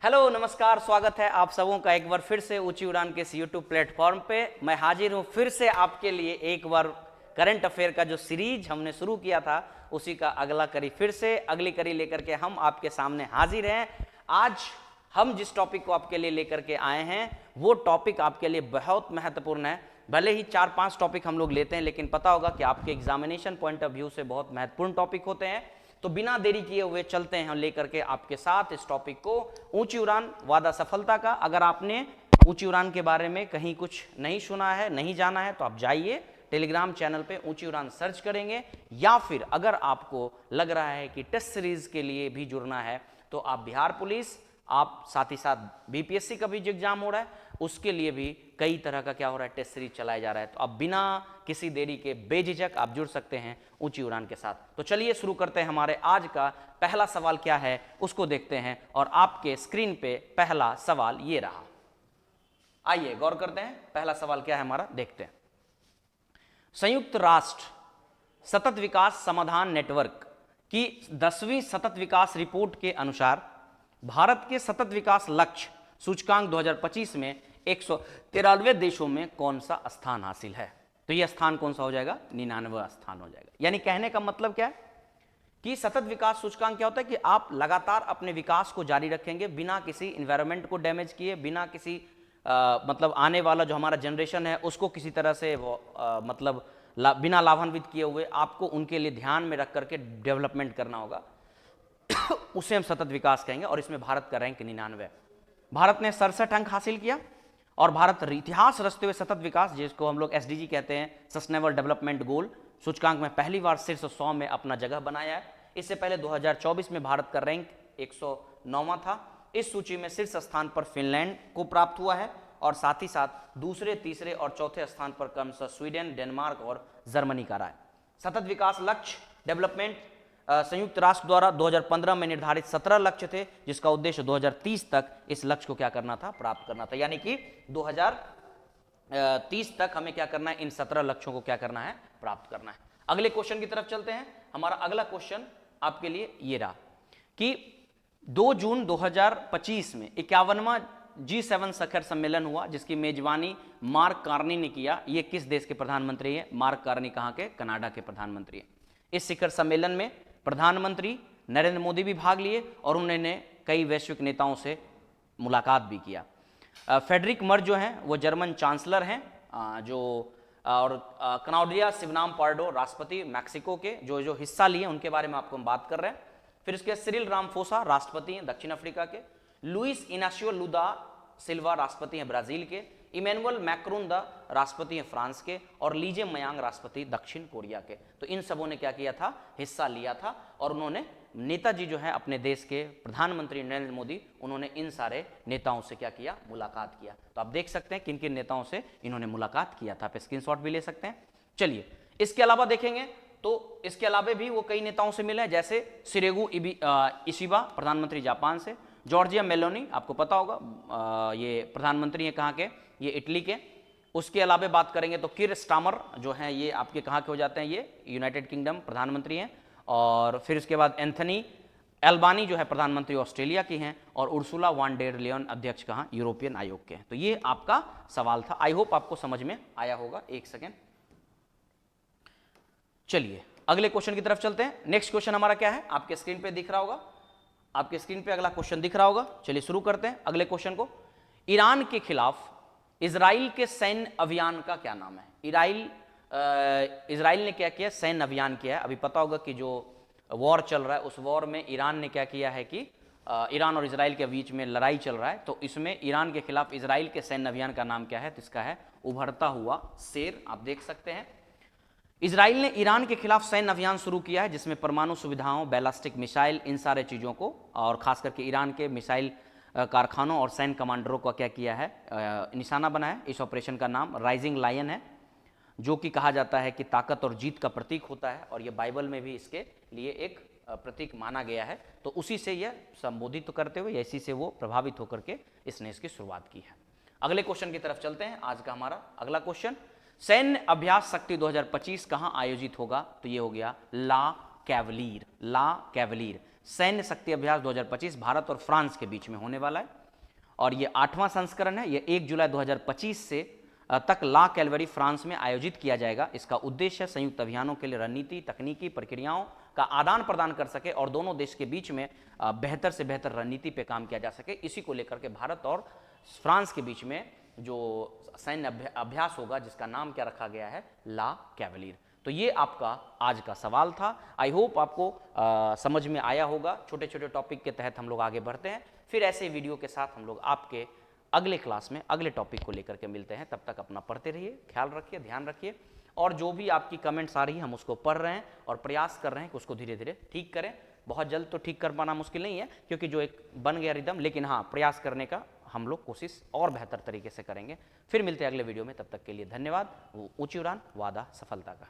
Hello नमस्कार, स्वागत है आप सबों का एक बार फिर से ऊंची उड़ान के इस यूट्यूब प्लेटफॉर्म पे। मैं हाजिर हूं फिर से आपके लिए एक बार करंट अफेयर का जो सीरीज हमने शुरू किया था उसी का अगला कड़ी फिर से अगली कड़ी लेकर के हम आपके सामने हाजिर हैं। आज हम जिस टॉपिक को आपके लिए लेकर के आए हैं वो टॉपिक आपके लिए बहुत महत्वपूर्ण है। भले ही 4-5 टॉपिक हम लोग लेते हैं, लेकिन पता होगा कि आपके एग्जामिनेशन पॉइंट ऑफ व्यू से बहुत महत्वपूर्ण टॉपिक होते हैं। तो बिना देरी किए हुए चलते हैं हम लेकर के आपके साथ इस टॉपिक को, ऊंची उड़ान वादा सफलता का। अगर आपने ऊंची उड़ान के बारे में कहीं कुछ नहीं सुना है, नहीं जाना है, तो आप जाइए टेलीग्राम चैनल पे ऊंची उड़ान सर्च करेंगे, या फिर अगर आपको लग रहा है कि टेस्ट सीरीज के लिए भी जुड़ना है तो आप बिहार पुलिस, आप साथ ही साथ बीपीएससी का भी जो एग्जाम हो रहा है उसके लिए भी कई तरह का क्या हो रहा है, टेस्ट सीरीज चलाया जा रहा है। तो अब बिना किसी देरी के बेझिझक आप जुड़ सकते हैं ऊंची उड़ान के साथ। तो चलिए शुरू करते हैं। हमारे आज का पहला सवाल क्या है उसको देखते हैं, और आपके स्क्रीन पे पहला सवाल ये रहा। आइए गौर करते हैं, पहला सवाल क्या है हमारा, देखते हैं। संयुक्त राष्ट्र सतत विकास समाधान नेटवर्क की 10वीं सतत विकास रिपोर्ट के अनुसार भारत के सतत विकास लक्ष्य सूचकांक 2025 में 193 देशों में कौन सा स्थान हासिल है? तो यह स्थान कौन सा हो जाएगा? 99वां स्थान हो जाएगा। यानी कहने का मतलब क्या है कि सतत विकास सूचकांक क्या होता है कि आप लगातार अपने विकास को जारी रखेंगे बिना किसी इन्वायरमेंट को डैमेज किए, बिना किसी मतलब आने वाला जो हमारा जनरेशन है उसको किसी तरह से मतलब बिना लाभान्वित किए हुए आपको उनके लिए ध्यान में रख करके डेवलपमेंट करना होगा। उसे हम सतत विकास कहेंगे, और इसमें भारत का रैंक 99। भारत ने 67 अंक हासिल किया, और भारत इतिहास रचते हुए सतत विकास, जिसको हम लोग एसडीजी कहते हैं, सस्टेनेबल डेवलपमेंट गोल, सूचकांक में पहली बार शीर्ष 100 में अपना जगह बनाया है। इससे पहले 2024 में भारत का रैंक 109वां था। इस सूची में शीर्ष स्थान पर फिनलैंड को प्राप्त हुआ है, और साथ ही साथ दूसरे, तीसरे और चौथे स्थान पर क्रमशः स्वीडन, डेनमार्क और जर्मनी का रहा है। सतत विकास लक्ष्य डेवलपमेंट संयुक्त राष्ट्र द्वारा 2015 में निर्धारित 17 लक्ष्य थे, जिसका उद्देश्य 2030 तक इस लक्ष्य को क्या करना था, प्राप्त करना था। यानी कि 2030 तक हमें क्या करना है, इन 17 लक्ष्यों को क्या करना है, प्राप्त करना है। अगले क्वेश्चन की तरफ चलते हैं। हमारा अगला क्वेश्चन आपके लिए ये रहा कि 2 जून 2025 में 51वां G7 शिखर सम्मेलन हुआ, जिसकी मेजबानी मार्क कार्नी ने किया। ये किस देश के प्रधानमंत्री हैं? मार्क कार्नी कहाँ के? कनाडा के प्रधानमंत्री हैं। इस शिखर सम्मेलन में प्रधानमंत्री नरेंद्र मोदी भी भाग लिए, और उन्होंने कई वैश्विक नेताओं से मुलाकात भी किया। फेडरिक मर्ज जो हैं वो जर्मन चांसलर हैं, और क्लाउडिया शिवनाम पार्डो राष्ट्रपति मैक्सिको के, जो हिस्सा लिए उनके बारे में आपको हम बात कर रहे हैं। फिर उसके सिरिल रामफोसा राष्ट्रपति हैं दक्षिण अफ्रीका के। लुइस इनासियो लुदा सिल्वा राष्ट्रपति हैं ब्राजील के। इमैनुअल मैक्रोन द राष्ट्रपति हैं फ्रांस के, और लीजे मयांग राष्ट्रपति दक्षिण कोरिया के। तो इन सबों ने क्या किया था, हिस्सा लिया था, और उन्होंने नेताजी जो है अपने देश के प्रधानमंत्री नरेंद्र मोदी, उन्होंने इन सारे नेताओं से क्या किया, मुलाकात किया। तो आप देख सकते हैं किन किन नेताओं से इन्होंने मुलाकात किया था। आप स्क्रीनशॉट भी ले सकते हैं। चलिए इसके अलावा देखेंगे तो इसके अलावा भी वो कई नेताओं से मिले, जैसे सिरेगु इशिबा प्रधानमंत्री जापान से। जॉर्जिया मेलोनी आपको पता होगा, ये प्रधानमंत्री हैं कहाँ के, ये इटली के। उसके अलावा बात करेंगे तो किर स्टामर जो हैं ये आपके कहाँ के हो जाते हैं, ये यूनाइटेड किंगडम प्रधानमंत्री हैं। और फिर उसके बाद एंथनी एल्बानी जो है प्रधानमंत्री ऑस्ट्रेलिया की हैं, और उर्सुला वान डेर लियोन अध्यक्ष कहाँ, यूरोपियन आयोग के हैं। तो ये आपका सवाल था। आई होप आपको समझ में आया होगा। एक सेकेंड, चलिए अगले क्वेश्चन की तरफ चलते हैं। नेक्स्ट क्वेश्चन हमारा क्या है, आपके स्क्रीन पे दिख रहा होगा, आपके स्क्रीन पे अगला क्वेश्चन दिख रहा होगा। चलिए शुरू करते हैं अगले क्वेश्चन को। ईरान के खिलाफ इजराइल के सैन्य अभियान का क्या नाम है? इजराइल ने क्या किया, सैन्य अभियान किया है। अभी पता होगा कि जो वॉर चल रहा है उस वॉर में ईरान ने क्या किया है कि ईरान और इजराइल के बीच में लड़ाई चल रहा है, तो इसमें ईरान के खिलाफ इजराइल के सैन्य अभियान का नाम क्या है? तो इसका है उभरता हुआ शेर। आप देख सकते हैं इजराइल ने ईरान के खिलाफ सैन्य अभियान शुरू किया है, जिसमें परमाणु सुविधाओं, बैलिस्टिक मिसाइल, इन सारे चीज़ों को, और खास करके ईरान के मिसाइल कारखानों और सैन्य कमांडरों को क्या किया है, निशाना बनाया। इस ऑपरेशन का नाम राइजिंग लायन है, जो कि कहा जाता है कि ताकत और जीत का प्रतीक होता है, और यह बाइबल में भी इसके लिए एक प्रतीक माना गया है। तो उसी से यह संबोधित करते हुए, इसी से वो प्रभावित होकर के इसने इसकी शुरुआत की है। अगले क्वेश्चन की तरफ चलते हैं। आज का हमारा अगला क्वेश्चन, सैन्य अभ्यास शक्ति 2025 कहाँ आयोजित होगा? तो ये हो गया ला कैवलीर। ला कैवलीर सैन्य शक्ति अभ्यास 2025 भारत और फ्रांस के बीच में होने वाला है और ये 8वां संस्करण है। ये 1 जुलाई 2025 से तक ला कैलवरी फ्रांस में आयोजित किया जाएगा। इसका उद्देश्य संयुक्त अभियानों के लिए रणनीति, तकनीकी प्रक्रियाओं का आदान प्रदान कर सके और दोनों देश के बीच में बेहतर से बेहतर रणनीति पे काम किया जा सके। इसी को लेकर के भारत और फ्रांस के बीच में जो सैन्य अभ्यास होगा जिसका नाम क्या रखा गया है, ला कैवलियर। तो ये आपका आज का सवाल था। आई होप आपको समझ में आया होगा। छोटे छोटे टॉपिक के तहत हम लोग आगे बढ़ते हैं, फिर ऐसे वीडियो के साथ हम लोग आपके अगले क्लास में अगले टॉपिक को लेकर के मिलते हैं। तब तक अपना पढ़ते रहिए, ख्याल रखिए, ध्यान रखिए और जो भी आपकी कमेंट्स आ रही है हम उसको पढ़ रहे हैं और प्रयास कर रहे हैं कि उसको धीरे धीरे ठीक करें। बहुत जल्द तो ठीक कर पाना मुश्किल नहीं है क्योंकि जो एक बन गया रिदम, लेकिन हाँ प्रयास करने का हम लोग कोशिश और बेहतर तरीके से करेंगे। फिर मिलते हैं अगले वीडियो में, तब तक के लिए धन्यवाद। ऊंची उड़ान, वादा सफलता का।